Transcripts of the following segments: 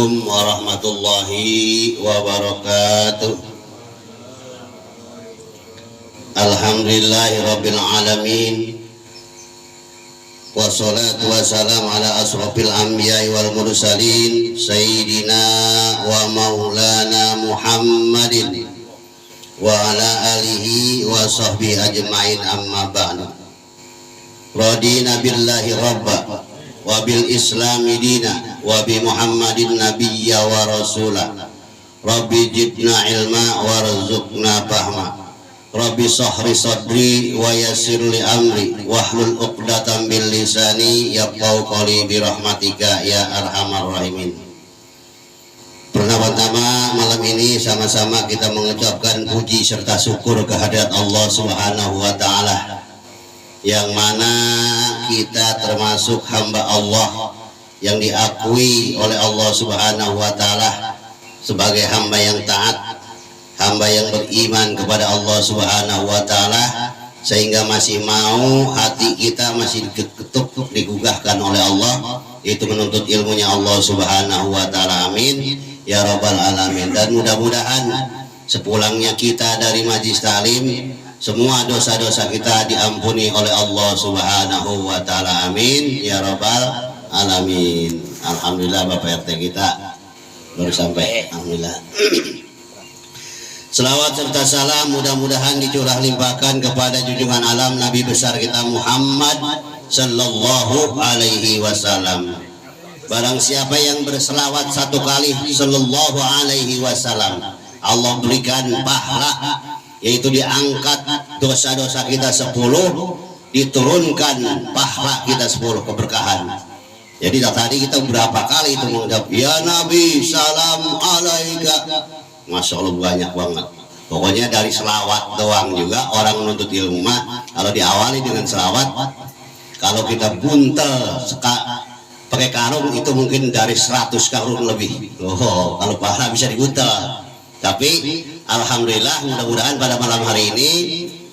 Assalamualaikum warahmatullahi wabarakatuh. Alhamdulillahirabbil alamin. Wassalatu wassalamu ala asrofil anbiya'i wal mursalin sayyidina wa maulana Muhammadin wa ala alihi wa sahbihi ajma'in, amma ba'du. Radina billahi rabba wa bil islami dina wa bi Muhammadin nabiyya wa rasula. Rabbi jidna ilma warzuqna fahma. Rabbi sahri sadri wa yassir li amri wahlul uqdatam bil lisani yafqahu qawli bi rahmatika ya arhamar rahimin. Pertama-tama malam ini sama-sama kita mengucapkan puji serta syukur kehadirat Allah Subhanahu wa taala, yang mana kita termasuk hamba Allah yang diakui oleh Allah Subhanahu wa taala sebagai hamba yang taat, hamba yang beriman kepada Allah Subhanahu wa taala, sehingga masih mau hati kita masih diketuk digugahkan oleh Allah, itu menuntut ilmunya Allah Subhanahu wa taala. Amin ya rabbal alamin. Dan mudah-mudahan sepulangnya kita dari majlis taklim, semua dosa-dosa kita diampuni oleh Allah Subhanahu wa taala. Amin ya rabbal alamin. Alhamdulillah, Bapak RT kita baru sampai. Alhamdulillah. Selawat serta salam mudah-mudahan dicurah limpahkan kepada junjungan alam Nabi besar kita Muhammad sallallahu alaihi wasallam. Barang siapa yang berselawat satu kali sallallahu alaihi wasallam, Allah berikan pahala, yaitu diangkat dosa-dosa kita 10, diturunkan pahala kita 10 keberkahan. Jadi tadi kita berapa kali itu mengucap ya Nabi salam alaika, Masya Allah banyak banget. Pokoknya dari selawat doang juga orang menuntut ilmu mah kalau diawali dengan selawat, kalau kita buntel pakai karung itu mungkin dari 100 karung lebih. Oh, kalau pahala bisa dibuntel. Tapi alhamdulillah, mudah-mudahan pada malam hari ini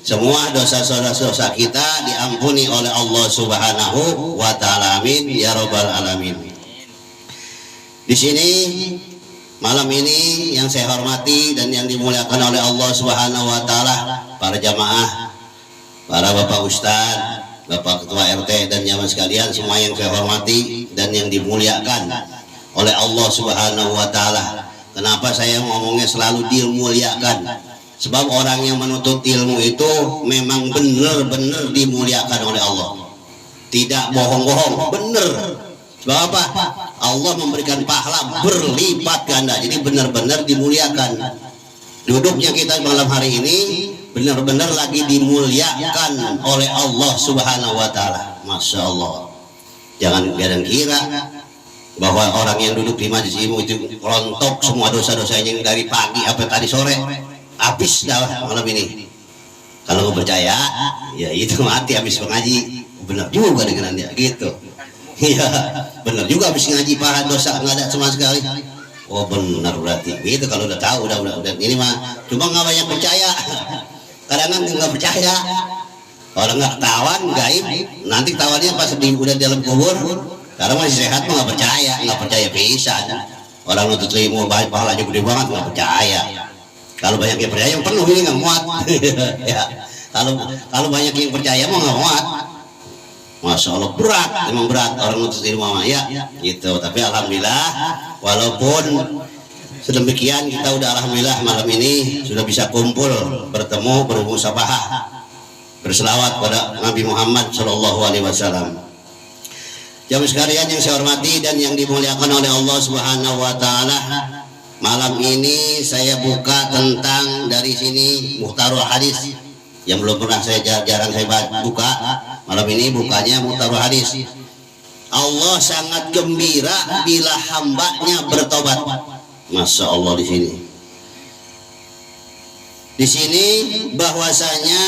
semua dosa-dosa kita diampuni oleh Allah Subhanahu wa taala. Amin ya rabbal alamin. Di sini malam ini yang saya hormati dan yang dimuliakan oleh Allah Subhanahu wa taala, para jamaah, para Bapak Ustadz, Bapak Ketua RT dan jamaah sekalian semua yang saya hormati dan yang dimuliakan oleh Allah Subhanahu wa taala. Kenapa saya ngomongnya selalu dimuliakan? Sebab orang yang menuntut ilmu itu memang benar-benar dimuliakan oleh Allah. Tidak bohong-bohong, benar. Sebab apa? Allah memberikan pahala berlipat ganda. Jadi benar-benar dimuliakan. Duduknya kita malam hari ini benar-benar lagi dimuliakan oleh Allah Subhanahu wa taala. Masya Allah. Jangan kira bahwa orang yang duduk di majelis ilmu itu rontok semua dosa-dosanya yang dari pagi sampai tadi sore, habis dah malam ini. Kalau nggak percaya, ya itu mati habis mengaji. Benar juga dengan dia gitu. Iya, benar juga habis ngaji pahala dosa nggak ada sama sekali. Oh benar berarti. Itu kalau udah tahu udah ini mah cuma nggak banyak percaya. Kadang-kadang nggak percaya. Orang nggak tawan gaib, nanti tawannya pas udah di dalam kubur. Karena masih sehat mah nggak percaya bisa. Orang nuntut ilmu baik pahalanya gede banget nggak percaya. Kalau banyak yang percaya yang penuh ini nggak muat. Ya. Kalau banyak yang percaya mah nggak muat. Masya Allah berat, memang berat orang nuntut ilmu mah ya gitu. Tapi alhamdulillah walaupun sedemikian kita udah alhamdulillah malam ini sudah bisa kumpul, bertemu, bermusabahah, berselawat pada Nabi Muhammad Shallallahu Alaihi Wasallam. Jamaah sekalian yang saya hormati dan yang dimuliakan oleh Allah Subhanahu Wa Taala, malam ini saya buka tentang dari sini Muhtarul Hadis yang belum pernah jarang saya buka. Malam ini bukanya Muhtarul Hadis. Allah sangat gembira bila hambanya bertobat. Masya Allah di sini. Di sini bahwasanya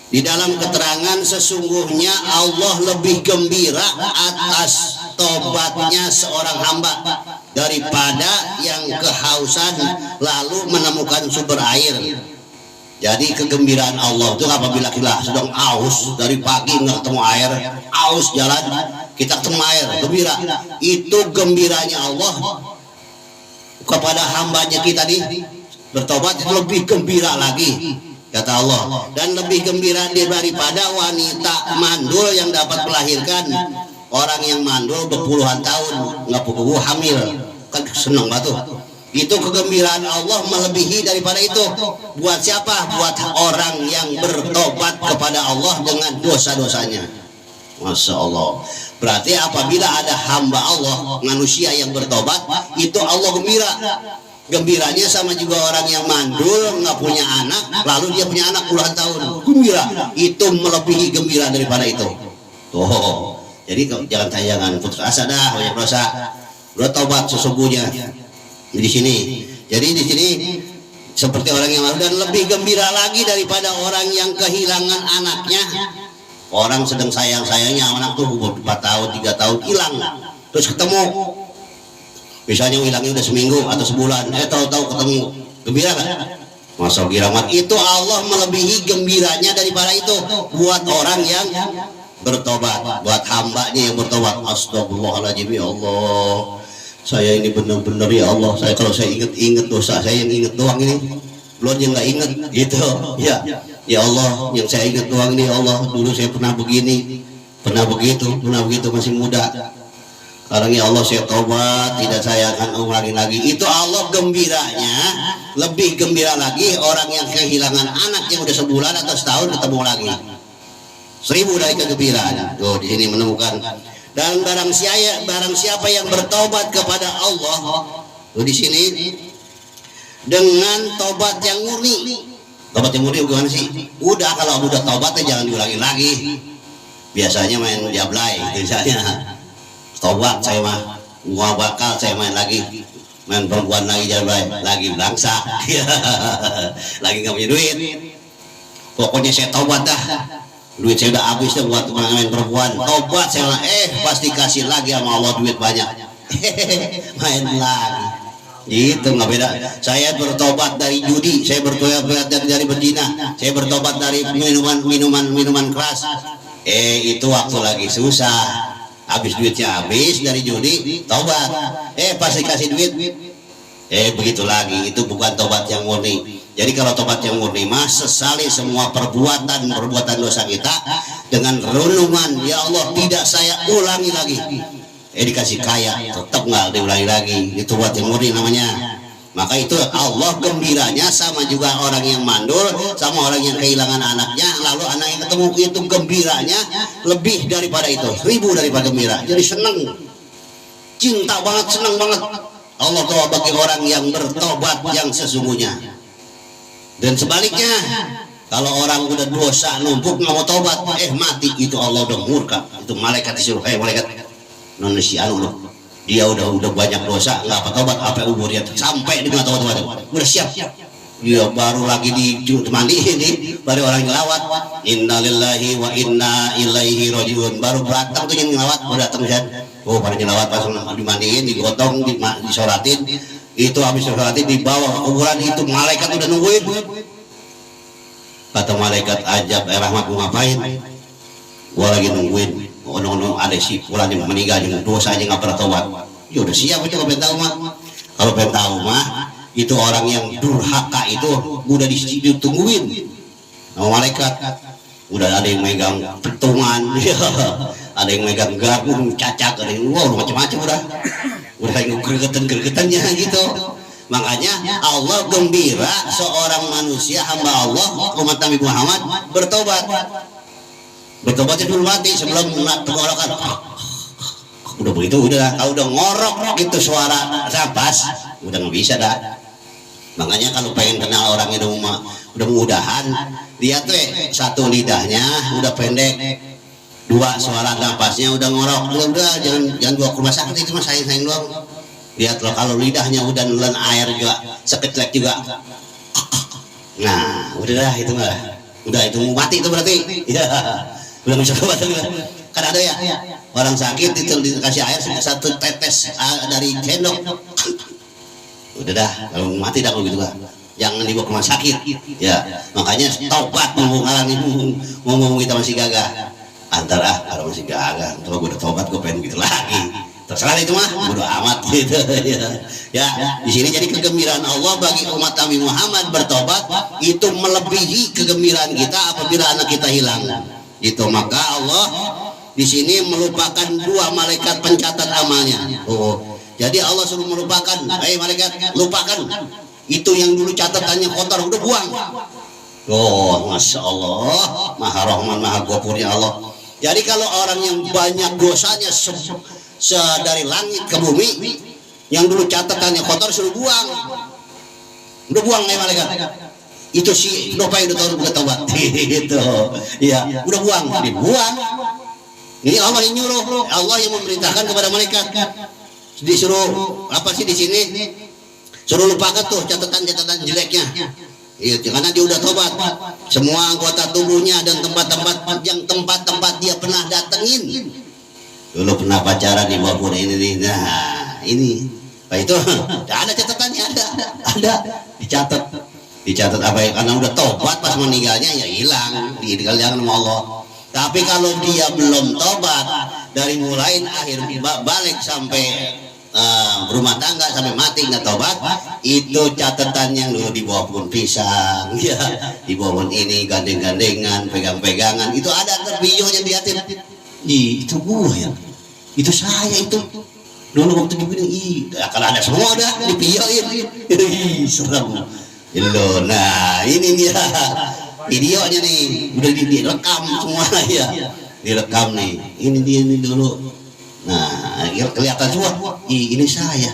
di dalam keterangan sesungguhnya Allah lebih gembira atas tobatnya seorang hamba daripada yang kehausan lalu menemukan sumber air. Jadi kegembiraan Allah itu apabila kita sedang aus dari pagi nggak ketemu air, aus jalan, kita ketemu air gembira. Itu gembiranya Allah kepada hambanya kita nih bertobat, itu lebih gembira lagi kata Allah. Dan lebih gembira daripada wanita mandul yang dapat melahirkan. Orang yang mandul berpuluhan tahun nggak puguh hamil kan senang banget tuh. Itu kegembiraan Allah melebihi daripada itu. Buat siapa? Buat orang yang bertobat kepada Allah dengan dosa-dosanya. Masya Allah. Berarti apabila ada hamba Allah manusia yang bertobat, itu Allah gembira. Gembiranya sama juga orang yang mandul nggak punya anak, lalu dia punya anak puluhan tahun, gembira. Itu melebihi gembira daripada itu. Tuh. Jadi jangan putus asa dah, banyak dosa. Bertobat sesungguhnya di sini. Jadi di sini seperti orang yang mandul, dan lebih gembira lagi daripada orang yang kehilangan anaknya. Orang sedang sayang-sayangnya anak tuh 4 tahun, 3 tahun hilang, terus ketemu. Misalnya hilangnya udah seminggu atau sebulan, tahu-tahu ketemu, gembira kan? Masa giramat itu Allah melebihi gembiranya daripada itu buat orang yang bertobat, buat hambanya yang bertobat. Astagfirullahaladzim, ya Allah, saya ini benar-benar ya Allah, saya kalau saya ingat dosa saya yang ingat doang ini, belum yang nggak ingat gitu ya. Ya Allah, yang saya ingat doang ini, ya Allah, dulu saya pernah begini, pernah begitu masih muda. Sekarang ya Allah saya tobat, tidak saya akan ulangi lagi. Itu Allah gembiranya, lebih gembira lagi orang yang kehilangan anak yang udah sebulan atau setahun ketemu lagi. 1000 dari kegembiraan. Tuh di sini menemukan. Dan barang siapa yang bertobat kepada Allah, tuh di sini dengan tobat yang murni. Tobat yang murni gimana sih? Udah, kalau udah tobatnya jangan diulangi lagi. Biasanya main jablay misalnya. Tobat saya mah gua bakal saya main lagi, main perempuan lagi, jablay lagi, bangsa. Lagi nggak punya duit, pokoknya saya tobat dah, duit saya udah habis tuh buat main perempuan. Tobat saya mah pasti kasih lagi sama Allah duit banyak. Main lagi itu nggak beda. Saya bertobat dari judi, saya bertobat dari berzina, saya bertobat dari minuman keras. Itu waktu lagi susah, habis duitnya habis dari judi, tobat, pasti kasih duit, begitu lagi. Itu bukan tobat yang murni. Jadi kalau tobat yang murni mah sesali semua perbuatan dosa kita dengan renungan, ya Allah tidak saya ulangi lagi. Dikasih kaya tetap nggak diulangi lagi. Itu tobat yang murni namanya. Maka itu Allah gembiranya sama juga orang yang mandul, sama orang yang kehilangan anaknya, lalu anak yang ketemu, itu gembiranya lebih daripada itu, 1000 daripada gembira. Jadi senang, cinta banget, senang banget Allah tahu bagi orang yang bertobat yang sesungguhnya. Dan sebaliknya, kalau orang udah dosa numpuk nggak mau tobat, mati, itu Allah udah murka. Itu malaikat disuruh, malaikat manusia loh, dia udah banyak dosa, nggak apa tobat, apa umurnya sampai di tobat udah siap, dia baru lagi ditemani ini, baru orang ngelawat, innalillahi wa inna ilaihi rajiun, baru datang tuh yang ngelawat, baru datang kan, pada ngelawat pas dimandiin, digotong, disolatin, itu habis disolatin dibawa ke kuburan, itu malaikat udah nungguin. Kata malaikat, ajab rahmat, mau ngapain? Gua lagi nungguin. Ada si pulang yang meninggal yang dosa aja nggak pernah tobat. Ya udah siap aja kalau pengen tahu mah. Kalau pengen tahu mah, itu orang yang durhaka itu udah ditungguin sama malaikat. Udah ada yang megang petungan, ada yang megang garpu, cacak, ada yang macam-macam udah kayak gregetan-gregetannya gitu. Makanya Allah gembira seorang manusia hamba Allah umat Nabi Muhammad bertobat. Bertobatnya dulu mati sebelum tenggorokan. Udah begitu udah, kalau udah ngorok gitu suara napas udah nggak bisa dah. Makanya kalau pengen kenal orang itu udah mudahan, lihat satu lidahnya udah pendek, 2 suara napasnya udah ngorok, udah jangan bawa ke rumah sakit, itu mah sayang doang. Lihat loh, kalau lidahnya udah nelan air juga, seketlek juga, nah udah dah, itu mah udah, itu mati itu berarti. Ya udah bisa tobat kan. Ada ya orang sakit itu dikasih air 1 tetes dari sendok, udah dah, kalau mati dah kalau gitu kan. Jangan dibawa ke rumah sakit ya. Makanya tobat ngomong kita masih gagah. antara kalau masih gagah kalau gue udah tobat gue pengen gitu lagi, terserah itu mah bodo amat gitu ya. Di sini jadi kegembiraan Allah bagi umat Nabi Muhammad bertobat itu melebihi kegembiraan kita apabila anak kita hilang itu. Maka Allah di sini melupakan dua malaikat pencatat amalnya. Jadi Allah suruh melupakan, malaikat lupakan itu yang dulu catatannya kotor, udah buang. Masya Allah, Maha Rahman Maha Ghafurnya Allah. Jadi kalau orang yang banyak dosanya dari langit ke bumi, yang dulu catatannya kotor suruh buang, udah buang malaikat. Itu si dopai udah tahu bukan tobat, gitu. Ya, udah buang, dibuang. Ini Allah yang nyuruh, Allah yang memerintahkan kepada malaikat. Disuruh apa sih di sini? Suruh lupakan tuh catatan-catatan jeleknya. Itu karena dia udah tobat. Semua anggota tubuhnya dan tempat-tempat dia pernah datengin. Dulu pernah pacaran di bawah ini nih. Nah, ini. Nah, itu ada catatannya, ada. Dicatat apa ya? Karena udah tobat pas meninggalnya ya hilang, ditinggalkan sama Allah. Tapi kalau dia belum tobat dari mulai akhir balik sampai berumah tangga sampai mati nggak tobat, itu catatan yang dulu di bawah pohon pisang, ya, di bawah pohon ini gandeng-gandengan, pegang-pegangan, itu ada videonya liatin. Itu gua ya, itu saya itu dulu waktu begini, kalau ada semua udah di videoin, serem. Nah ini dia videonya nih, udah direkam semua ya, direkam nih, ini dia nih dulu. Nah kelihatan semua, ini saya.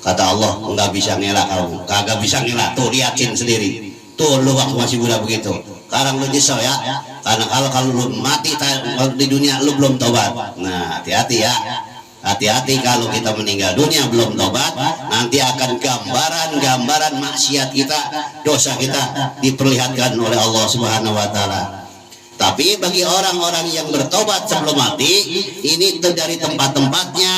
Kata Allah nggak bisa ngelak kamu, kagak bisa ngelak, tuh liatin sendiri, tuh lu waktu masih muda begitu. Sekarang lu nyesel ya, karena kalau lu mati di dunia lu belum tobat. Nah hati-hati ya. Hati-hati kalau kita meninggal dunia belum tobat, nanti akan gambaran maksiat kita, dosa kita diperlihatkan oleh Allah Subhanahu wa taala. Tapi bagi orang-orang yang bertobat sebelum mati, ini dari tempat-tempatnya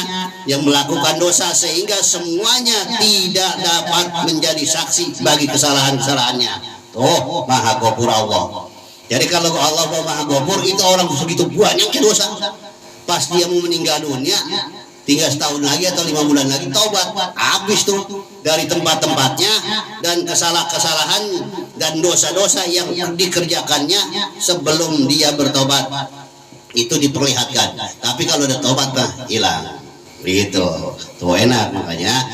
yang melakukan dosa sehingga semuanya tidak dapat menjadi saksi bagi kesalahan-kesalahannya. Oh, Maha Ghafur Allah. Jadi kalau Allah Maha Ghafur, itu orang segitu banyaknya dosa. Pas dia mau meninggal dunia, tinggal setahun lagi atau 5 bulan lagi tobat, habis tuh dari tempat-tempatnya dan kesalahan dan dosa-dosa yang dikerjakannya sebelum dia bertobat itu diperlihatkan. Tapi kalau udah tobat mah hilang, gitu. Tuh enak, makanya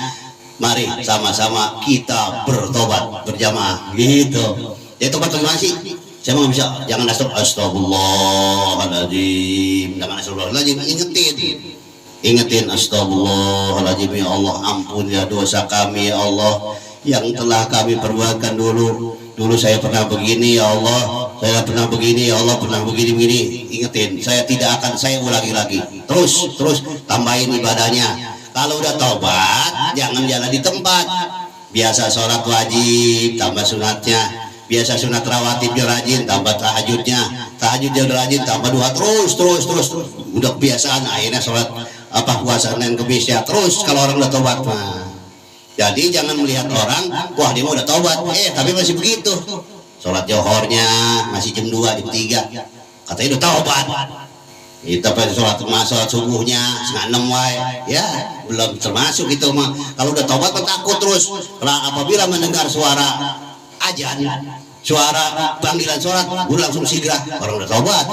mari sama-sama kita bertobat berjamaah, gitu. Ya tobat bagaimana sih? Saya mau bisa, jangan astagfirullahaladzim, jangan astagfirullahaladzim, ingetin astagfirullahaladzim, ya Allah ampun ya dosa kami ya Allah yang telah kami perbuatkan dulu saya pernah begini ya Allah, saya pernah begini ya Allah, pernah begini, ingetin, saya tidak akan saya ulangi lagi, terus tambahin ibadahnya. Kalau udah taubat jangan jalan di tempat, biasa sholat wajib tambah sunatnya, biasa sunat rawatib dia rajin, tambah tahajud dia rajin, tambah 2, terus udah kebiasaan, akhirnya sholat puasa Senin Kemis ya terus. Kalau orang udah tobat mah, jadi jangan melihat orang, wah dia mau udah tobat, tapi masih begitu, sholat johornya masih jam 2, jam 3, katanya udah tobat. Itu sholat subuhnya setengah 6 wae, ya belum termasuk itu mah. Kalau udah tobat kan takut terus, apabila mendengar suara ajan, suara panggilan sholat, udah langsung sigrah, orang udah tobat.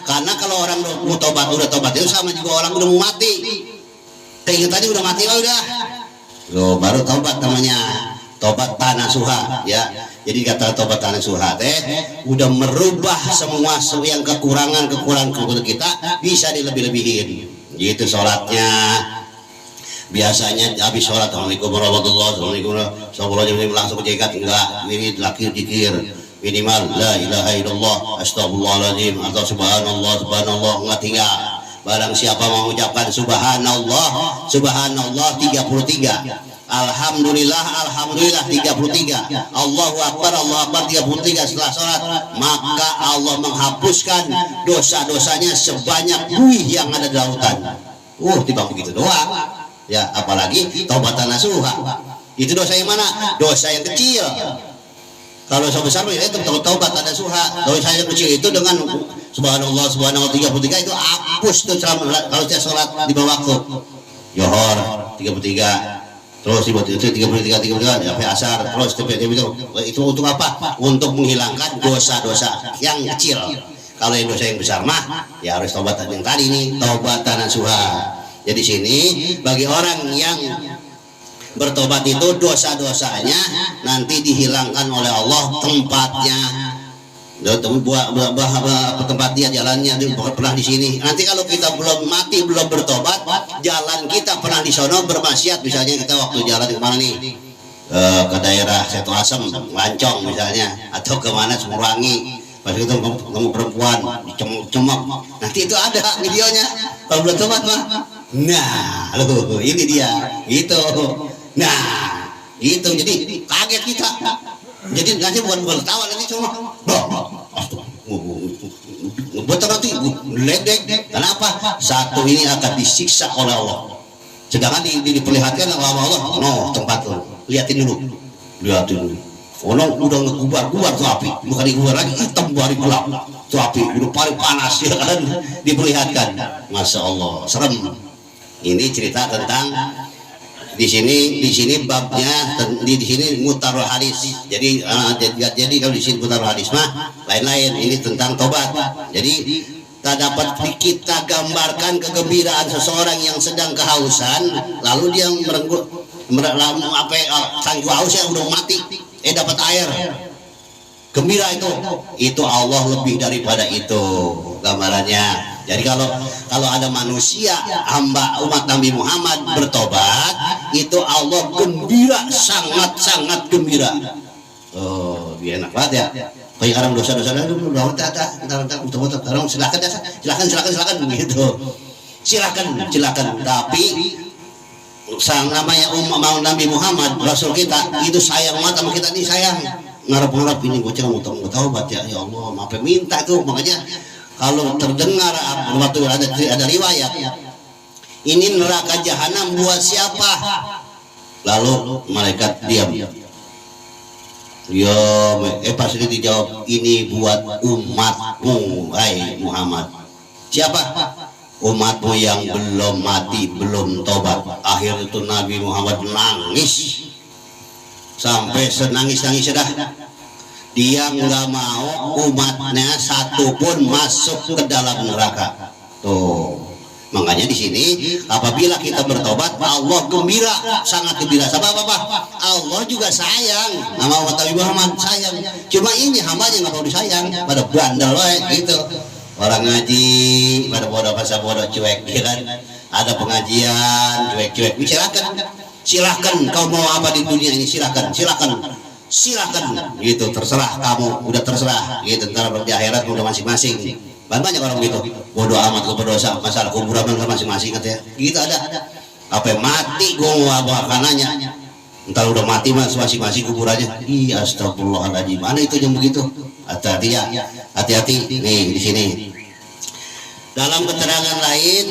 Karena kalau orang mau tobat, udah tobat itu sama juga orang udah mau mati. Keingetannya udah mati, udah. Baru tobat namanya, tobat tanasuha ya. Jadi kata tobat tanasuha udah merubah semua yang kekurangan kita bisa dilebih-lebihin. Gitu sholatnya. Biasanya habis sholat, assalamualaikum warahmatullahi wabarakatuh, langsung cekat, enggak, ini laki dikir minimal la ilaha illallah astagfirullahaladzim atau subhanallah enggak tinggal. Barang siapa mengucapkan subhanallah 33, alhamdulillah 33, Allahu akbar 33 setelah sholat, maka Allah menghapuskan dosa-dosanya sebanyak buih yang ada di lautan. Tiba begitu doang. Ya, apalagi taubat nasuha. Itu dosa yang mana? Dosa yang kecil. Kalau dosa besar ya itu taubat ada suha. Dosa yang kecil itu dengan subhanallah subhanallah 33 itu hapus tuh kalau saya sholat di bawah waktu Johor 33, terus itu 33 sampai asar, terus itu untuk apa? Untuk menghilangkan dosa-dosa yang kecil. Kalau yang dosa yang besar mah ya harus taubat yang tadi nih, taubatan nasuha. Jadi sini bagi orang yang bertobat itu dosa-dosanya nanti dihilangkan oleh Allah tempatnya. Tempat dia jalannya pernah di sini. Nanti kalau kita belum mati belum bertobat, jalan kita pernah di sono bermaksiat, misalnya kita waktu jalan kemana nih, ke daerah Setu Asem, Lancong misalnya, atau kemana Semurangi, pas itu ketemu perempuan dicemek-cemek, nanti itu ada videonya kalau belum tobat mah. Nah, loh ini dia itu. Nah, itu jadi kaget kita. Jadi nanti bukan tawa nanti cuma betul nanti ledek. Kenapa? Satu ini akan disiksa oleh Allah. Sedangkan diperlihatkan oleh Allah. No, tempat tuh. Lihatin dulu. Ono udah ngegubar-gubar tuh api. Bukan digubar lagi, hitam bari gelap. Tuh api udah paling panas ya kan diperlihatkan. Masya Allah, serem. Ini cerita tentang di sini babnya di sini mutarul hadis. Jadi kalau di sini mutarul hadis mah lain-lain, ini tentang tobat. Jadi tak dapat kita gambarkan kegembiraan seseorang yang sedang kehausan, lalu dia merenggut sanggup hausnya udah mati, dapat air, gembira itu Allah lebih daripada itu gambarannya. Jadi kalau ada manusia hamba umat Nabi Muhammad bertobat, itu Allah gembira, sangat gembira. Oh, dia enak banget ya. Kayak orang dosa-dosa dulu, sekarang silakan begitu. Silakan. Tapi sang namanya umat Nabi Muhammad, Rasul kita itu sayang banget sama kita nih, sayang. Ngarep-ngarep ini bocah mau taubat ya Allah, maaf minta tuh. Makanya kalau terdengar waktu ada riwayat ini neraka jahanam buat siapa, lalu malaikat diam. Pas itu dijawab, ini buat umatmu hai Muhammad. Siapa? Umatmu yang belum mati, belum tobat. Akhir itu Nabi Muhammad nangis sampai senangis-nangis dah. Dia nggak mau umatnya satu pun masuk ke dalam neraka. Tuh, makanya di sini apabila kita bertobat, Allah gembira, sangat gembira. Sebab apa? Allah juga sayang sama umat Nabi Muhammad, sayang. Cuma ini hambanya nggak mau disayang, pada bandel gitu. Orang ngaji pada bodoh cuek, ya kan? Ada pengajian cuek. Silakan kau mau apa di dunia ini, silakan gitu, terserah kamu, udah terserah gitu. Ntar di akhirat udah masing-masing. Banyak orang gitu, bodoh amat lu berdosa, masalah kuburan kan masing-masing katanya. Gitu ada. Apa yang mati gua mau apa kananya. Ntar udah mati mas masing-masing kuburannya. Iya, astagfirullahaladzim. Mana itu yang begitu? Hati-hati ya, hati-hati nih di sini. Dalam keterangan lain